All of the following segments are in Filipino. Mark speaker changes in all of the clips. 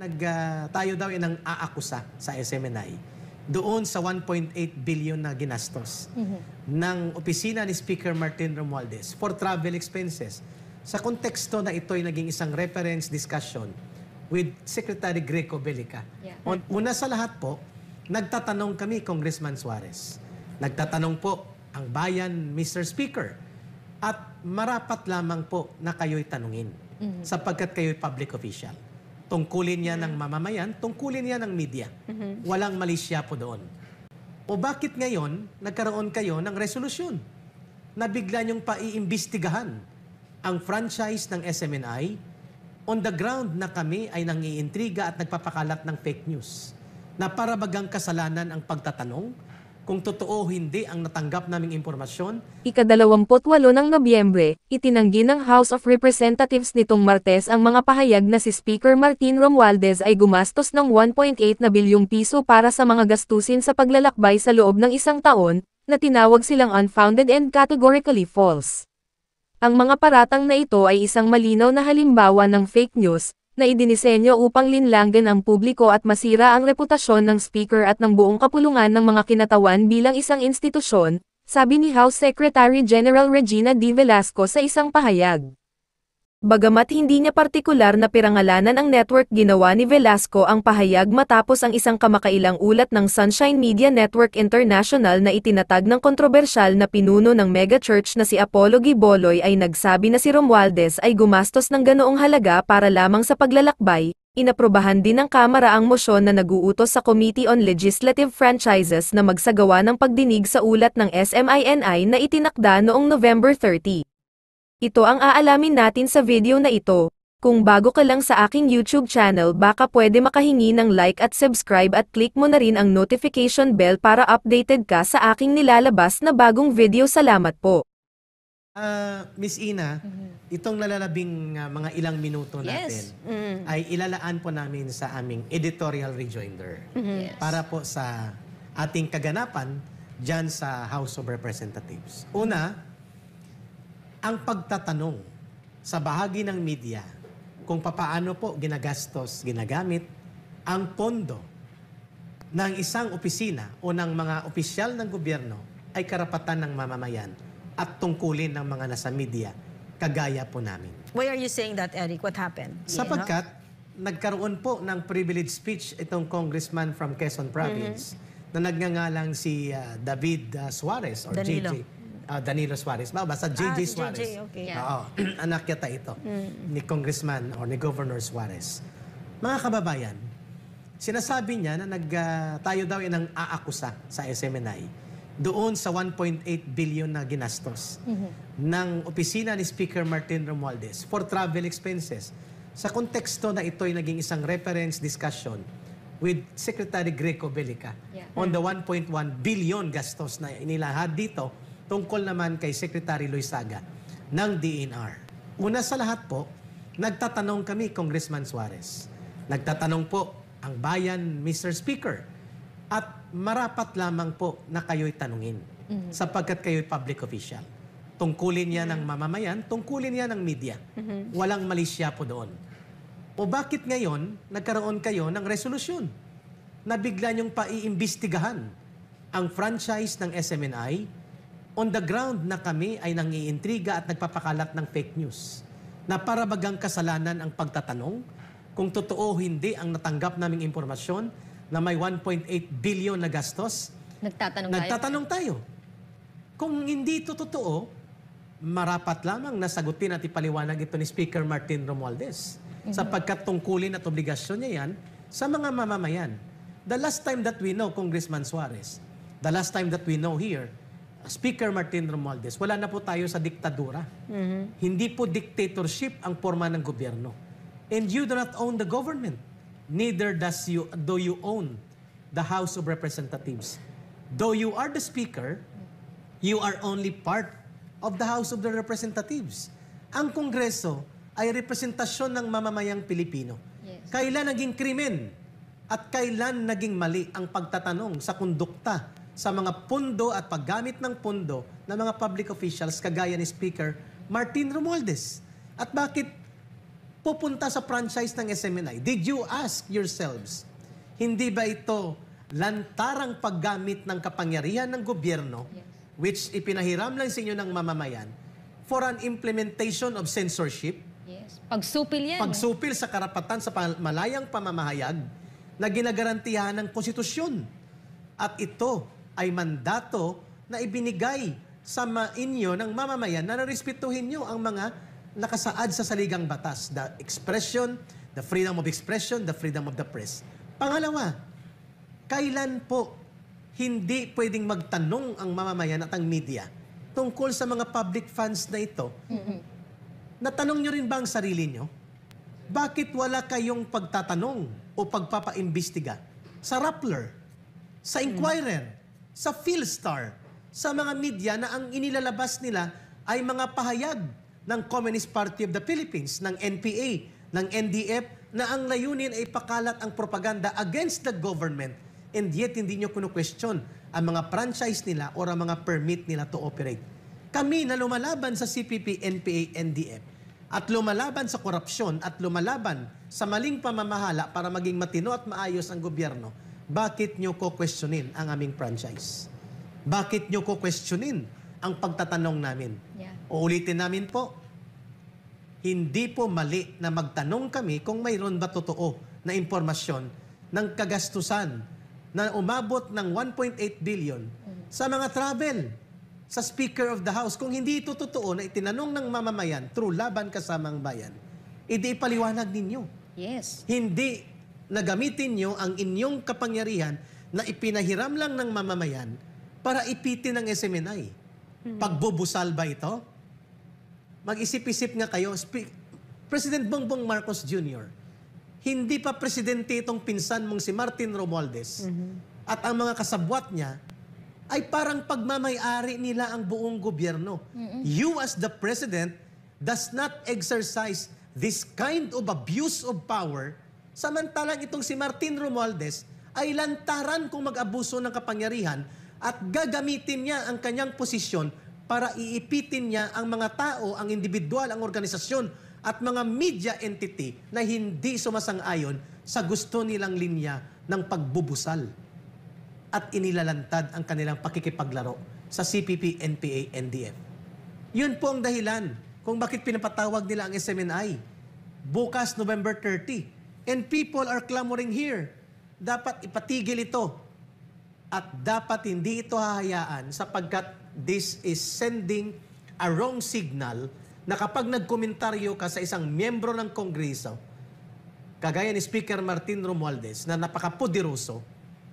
Speaker 1: Tayo daw ay nang aakusa sa SMNI doon sa 1.8 billion na ginastos ng opisina ni Speaker Martin Romualdez for travel expenses. Sa konteksto na ito ay naging isang reference discussion with Secretary Greco Belica.
Speaker 2: Yeah.
Speaker 1: Una sa lahat po, nagtatanong kami, Congressman Suarez. Nagtatanong po ang bayan, Mr. Speaker. At marapat lamang po na kayo'y tanungin sapagkat kayo'y public official. Tungkulin niya ng mamamayan, tungkulin niya ng media. Walang mali siya po doon. O bakit ngayon nagkaroon kayo ng resolusyon na bigla niyong paiimbestigahan ang franchise ng SMNI on the ground na kami ay nangiintriga at nagpapakalat ng fake news na para bagang kasalanan ang pagtatanong kung totoo hindi ang natanggap naming impormasyon.
Speaker 3: Ika-28 ng Nobyembre, itinanggi ng House of Representatives nitong Martes ang mga pahayag na si Speaker Martin Romualdez ay gumastos ng 1.8 na bilyong piso para sa mga gastusin sa paglalakbay sa loob ng isang taon, na tinawag silang unfounded and categorically false. Ang mga paratang na ito ay isang malinaw na halimbawa ng fake news, na idinisenyo upang linlanggan ang publiko at masira ang reputasyon ng Speaker at ng buong kapulungan ng mga kinatawan bilang isang institusyon, sabi ni House Secretary General Regina D. Velasco sa isang pahayag. Bagamat hindi niya partikular na pirangalanan ang network, ginawa ni Velasco ang pahayag matapos ang isang kamakailang ulat ng Sunshine Media Network International na itinatag ng kontrobersyal na pinuno ng megachurch na si Apollo Giboloy ay nagsabi na si Romualdez ay gumastos ng ganoong halaga para lamang sa paglalakbay. Inaprobahan din ng Kamara ang mosyon na naguutos sa Committee on Legislative Franchises na magsagawa ng pagdinig sa ulat ng SMINI na itinakda noong November 30. Ito ang aalamin natin sa video na ito. Kung bago ka lang sa aking YouTube channel, baka pwede makahingi ng like at subscribe at click mo na rin ang notification bell para updated ka sa aking nilalabas na bagong video. Salamat po.
Speaker 1: Miss Ina, itong nalalabing mga ilang minuto natin ay ilalaan po namin sa aming editorial rejoinder para po sa ating kaganapan dyan sa House of Representatives. Una, ang pagtatanong sa bahagi ng media kung papaano po ginagamit ang pondo ng isang opisina o ng mga opisyal ng gobyerno ay karapatan ng mamamayan at tungkulin ng mga nasa media, kagaya po namin.
Speaker 2: Why are you saying that, Eric? What happened?
Speaker 1: Sapagkat nagkaroon po ng privilege speech itong congressman from Quezon Province na nagngangalang si David Suarez or Danilo Suarez. Basta JJ Suarez.
Speaker 2: JJ, okay.
Speaker 1: Oo, anak yata ito ni Congressman or ni Governor Suarez. Mga kababayan, sinasabi niya na tayo daw ay nang aakusa sa SMNI doon sa 1.8 billion na ginastos ng opisina ni Speaker Martin Romualdez for travel expenses. Sa konteksto na ito ay naging isang reference discussion with Secretary Greco Belica on the 1.1 billion gastos na inilahad dito tungkol naman kay Secretary Loizaga ng DENR. Una sa lahat po, nagtatanong kami, Congressman Suarez. Nagtatanong po ang bayan, Mr. Speaker. At marapat lamang po na kayo'y tanungin sapagkat kayo'y public official. Tungkulin niya ng mamamayan, tungkulin niya ng media. Walang mali siya po doon. O bakit ngayon nagkaroon kayo ng resolusyon na bigla niyong paiimbestigahan ang franchise ng SMNI on the ground na kami ay nangiintriga at nagpapakalat ng fake news na para bagang kasalanan ang pagtatanong kung totoo hindi ang natanggap naming impormasyon na may 1.8 billion na gastos. Nagtatanong tayo. Kung hindi ito totoo, marapat lamang nasagutin at ipaliwanag ito ni Speaker Martin Romualdez sapagkat tungkulin at obligasyon niya yan sa mga mamamayan. The last time that we know, Congressman Suarez, the last time that we know here, Speaker Martin Romualdez, wala na po tayo sa diktadura. Hindi po dictatorship ang forma ng gobyerno. And you do not own the government. Neither do you own the House of Representatives. Though you are the Speaker, you are only part of the House of the Representatives. Ang Kongreso ay representasyon ng mamamayang Pilipino. Kailan naging krimen at kailan naging mali ang pagtatanong sa kondukta sa mga pondo at paggamit ng pondo ng mga public officials kagaya ni Speaker Martin Romualdez. At bakit pupunta sa franchise ng SMNI. Did you ask yourselves, hindi ba ito lantarang paggamit ng kapangyarihan ng gobyerno, which ipinahiram lang sa inyo ng mamamayan, for an implementation of censorship?
Speaker 2: Yes. Pagsupil yan.
Speaker 1: Pagsupil sa karapatan sa malayang pamamahayag na ginagarantiyahan ng konstitusyon. At ito ay mandato na ibinigay sa inyo ng mamamayan na narespetuhin nyo ang mga nakasaad sa saligang batas. The expression, the freedom of expression, the freedom of the press. Pangalawa, kailan po hindi pwedeng magtanong ang mamamayan at ang media tungkol sa mga public funds na ito? Natanong nyo rin ba ang sarili nyo? Bakit wala kayong pagtatanong o pagpapaimbestiga sa Rappler, sa Inquirer, sa Philstar, sa mga media na ang inilalabas nila ay mga pahayag ng Communist Party of the Philippines, ng NPA, ng NDF, na ang layunin ay pakalat ang propaganda against the government, and yet hindi nyo kunu-question ang mga franchise nila o ang mga permit nila to operate. Kami na lumalaban sa CPP, NPA, NDF, at lumalaban sa korupsyon at lumalaban sa maling pamamahala para maging matino at maayos ang gobyerno, bakit nyo ko-questionin ang aming franchise? Bakit nyo ko-questionin ang pagtatanong namin?
Speaker 2: Yeah.
Speaker 1: Uulitin namin po, hindi po mali na magtanong kami kung mayroon ba totoo na impormasyon ng kagastusan na umabot ng 1.8 billion sa mga travel, sa Speaker of the House. Kung hindi ito totoo na itinanong ng mamamayan through Laban Kasamang Bayan, edi ipaliwanag ninyo.
Speaker 2: Yes.
Speaker 1: Hindi nagamitin nyo ang inyong kapangyarihan na ipinahiram lang ng mamamayan para ipitin ng SMNI. Pagbubusal ba ito? Mag-isip-isip nga kayo. President Bongbong Marcos Jr., hindi pa presidente itong pinsan mong si Martin Romualdez. At ang mga kasabwat niya ay parang pagmamay-ari nila ang buong gobyerno. You as the president does not exercise this kind of abuse of power, samantalang itong si Martin Romualdez ay lantaran kung mag-abuso ng kapangyarihan at gagamitin niya ang kanyang posisyon para iipitin niya ang mga tao, ang individual, ang organisasyon at mga media entity na hindi sumasang-ayon sa gusto nilang linya ng pagbubusal at inilalantad ang kanilang pakikipaglaro sa CPP, NPA, NDF. Yun po ang dahilan kung bakit pinapatawag nila ang SMNI. Bukas, November 30. And people are clamoring here. Dapat ipatigil ito. At dapat hindi ito hahayaan sapagkat this is sending a wrong signal na kapag nagkomentaryo ka sa isang miyembro ng Kongreso, kagaya ni Speaker Martin Romualdez, na napakapoderoso,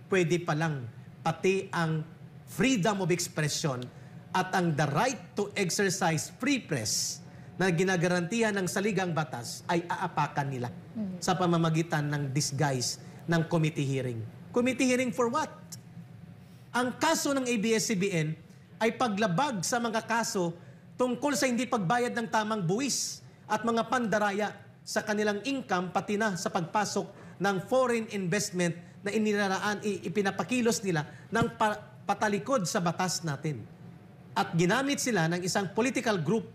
Speaker 1: pwede palang pati ang freedom of expression at ang the right to exercise free press na ginagarantiya ng saligang batas ay aapakan nila sa pamamagitan ng disguise ng committee hearing. Committee hearing for what? Ang kaso ng ABS-CBN ay paglabag sa mga kaso tungkol sa hindi pagbayad ng tamang buwis at mga pandaraya sa kanilang income pati na sa pagpasok ng foreign investment na ipinapakilos nila ng patalikod sa batas natin. At ginamit sila ng isang political group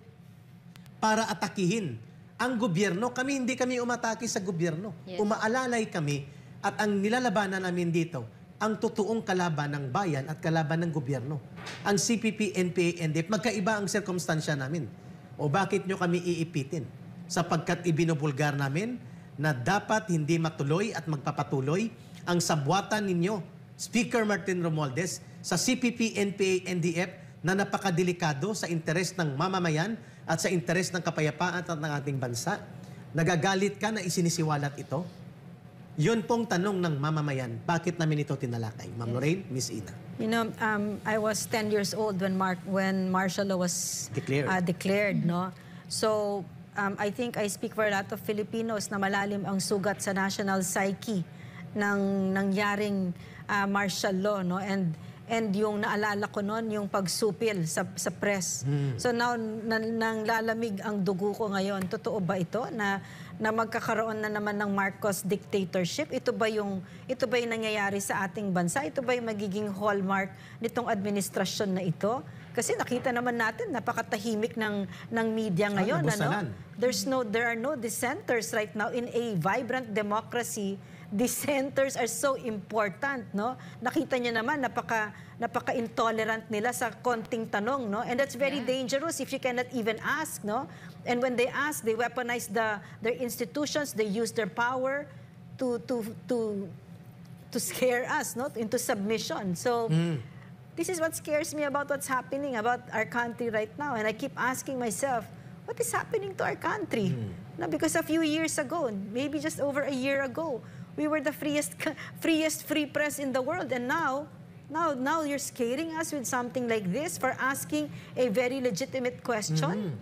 Speaker 1: para atakihin ang gobyerno. Hindi kami umatake sa gobyerno.
Speaker 2: Yes.
Speaker 1: Umaalalay kami at ang nilalabanan namin dito, ang totoong kalaban ng bayan at kalaban ng gobyerno. Ang CPP, NPA, NDF, magkaiba ang sirkumstansya namin. O bakit nyo kami iipitin? Sapagkat ibinubulgar namin na dapat hindi matuloy at magpapatuloy ang sabwatan ninyo, Speaker Martin Romualdez, sa CPP, NPA, NDF na napakadelikado sa interes ng mamamayan at sa interes ng kapayapaan at ng ating bansa. Nagagalit ka na isinisiwalat ito? Yun pong tanong ng mamamayan. Bakit namin ito tinalakay? Ma'am Lorraine, Miss Ina.
Speaker 2: You know, I was 10 years old when martial law was declared, no? So, I think I speak for a lot of Filipinos na malalim ang sugat sa national psyche ng nangyaring martial law, no? And yung naalala ko noon, yung pagsupil sa press. So now, nang lalamig ang dugo ko ngayon. Totoo ba ito na magkakaroon na naman ng Marcos dictatorship? Ito ba yung nangyayari sa ating bansa? Ito ba yung magiging hallmark nitong administrasyon na ito? Kasi nakita naman natin, napakatahimik ng media ngayon.
Speaker 1: nabusalan.
Speaker 2: There are no dissenters right now in a vibrant democracy. Dissenters are so important, no? Nakita niyo naman, napaka-intolerant nila sa konting tanong, no? And that's very dangerous if you cannot even ask, no? And when they ask, they weaponize their institutions, they use their power to scare us, no? Into submission. So, this is what scares me about what's happening about our country right now. And I keep asking myself, what is happening to our country? Now, because a few years ago, maybe just over a year ago, we were the freest free press in the world. And now you're scaring us with something like this for asking a very legitimate question?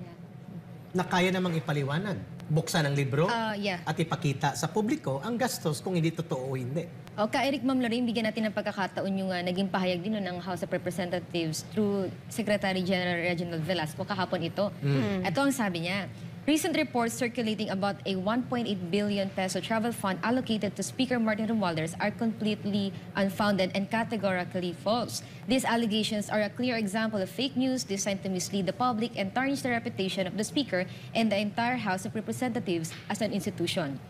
Speaker 1: Na kaya namang ipaliwanag. Buksan ang libro at ipakita sa publiko ang gastos kung hindi totoo o hindi.
Speaker 4: Eric, Ma'am Lorraine, bigyan natin ng pagkakataon yung naging pahayag din ng House of Representatives through Secretary General Reginald Velasco kahapon ito. Ito ang sabi niya. Recent reports circulating about a 1.8 billion peso travel fund allocated to Speaker Martin Romualdez are completely unfounded and categorically false. These allegations are a clear example of fake news designed to mislead the public and tarnish the reputation of the Speaker and the entire House of Representatives as an institution.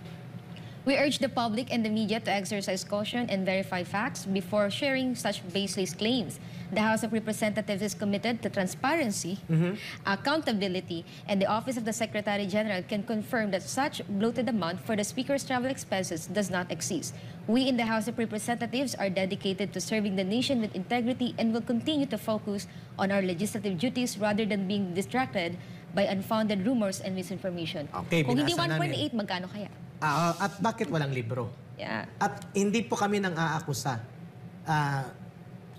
Speaker 4: We urge the public and the media to exercise caution and verify facts before sharing such baseless claims. The House of Representatives is committed to transparency, accountability, and the Office of the Secretary General can confirm that such bloated amount for the Speaker's travel expenses does not exist. We in the House of Representatives are dedicated to serving the nation with integrity and will continue to focus on our legislative duties rather than being distracted by unfounded rumors and misinformation.
Speaker 1: Okay,
Speaker 4: Kung hindi
Speaker 1: binasa
Speaker 4: 1.8, magkano kaya?
Speaker 1: At bakit walang libro? At hindi po kami nang aakusa.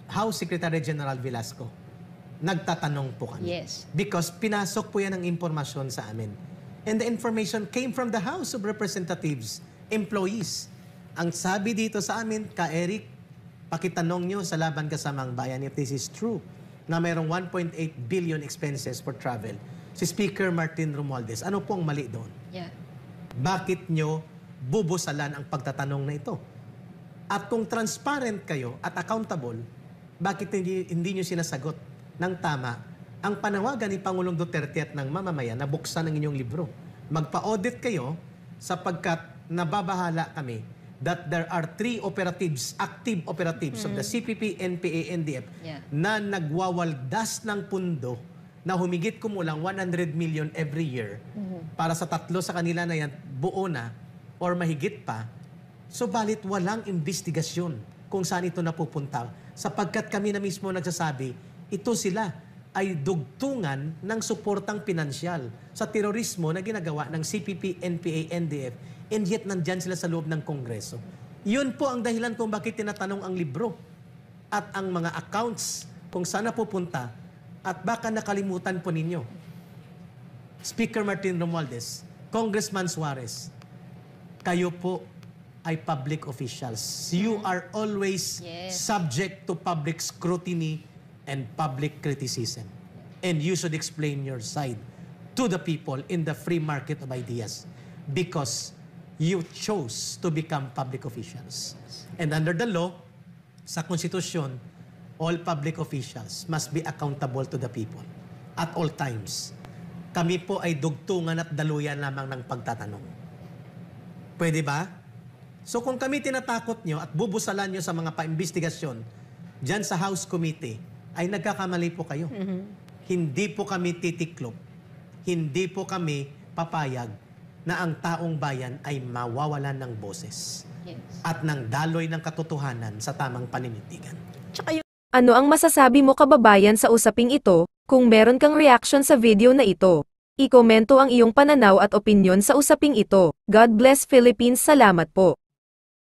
Speaker 1: House Secretary General Velasco, nagtatanong po kami.
Speaker 4: Yes.
Speaker 1: Because pinasok po yan ang impormasyon sa amin. And the information came from the House of Representatives, employees. Ang sabi dito sa amin, Eric, pakitanong nyo sa Laban Kasamang Bayan if this is true, na mayroong 1.8 billion expenses for travel. Si Speaker Martin Romualdez, ano po ang mali doon? Bakit nyo bubusalan ang pagtatanong na ito? At kung transparent kayo at accountable, bakit hindi nyo sinasagot ng tama ang panawagan ni Pangulong Duterte at ng mamamayan na buksan ang inyong libro? Magpa-audit kayo sapagkat nababahala kami that there are 3 operatives, active operatives of the CPP, NPA, NDF na nagwawaldas ng pundo na humigit kumulang 100 million every year para sa 3 sa kanila na yan buo na or mahigit pa. Subalit walang investigasyon kung saan ito napupunta sapagkat kami na mismo nagsasabi, ito sila ay dugtungan ng suportang pinansyal sa terorismo na ginagawa ng CPP, NPA, NDF, and yet nandyan sila sa loob ng Kongreso. Yun po ang dahilan kung bakit tinatanong ang libro at ang mga accounts kung saan napupunta at baka nakalimutan po ninyo. Speaker Martin Romualdez, Congressman Suarez, kayo po ay public officials. You are always subject to public scrutiny and public criticism. And you should explain your side to the people in the free market of ideas because you chose to become public officials. And under the law, sa konstitusyon, all public officials must be accountable to the people at all times. Kami po ay dugtungan at daluyan lamang ng pagtatanong. Pwede ba? So kung kami tinatakot nyo at bubusalan nyo sa mga paimbestigasyon dyan sa House Committee, ay nagkakamali po kayo. Hindi po kami titiklop. Hindi po kami papayag na ang taong bayan ay mawawalan ng boses at ng daloy ng katotohanan sa tamang paninindigan.
Speaker 3: Ano ang masasabi mo kababayan sa usaping ito? Kung meron kang reaction sa video na ito, i-komento ang iyong pananaw at opinyon sa usaping ito. God bless Philippines. Salamat po.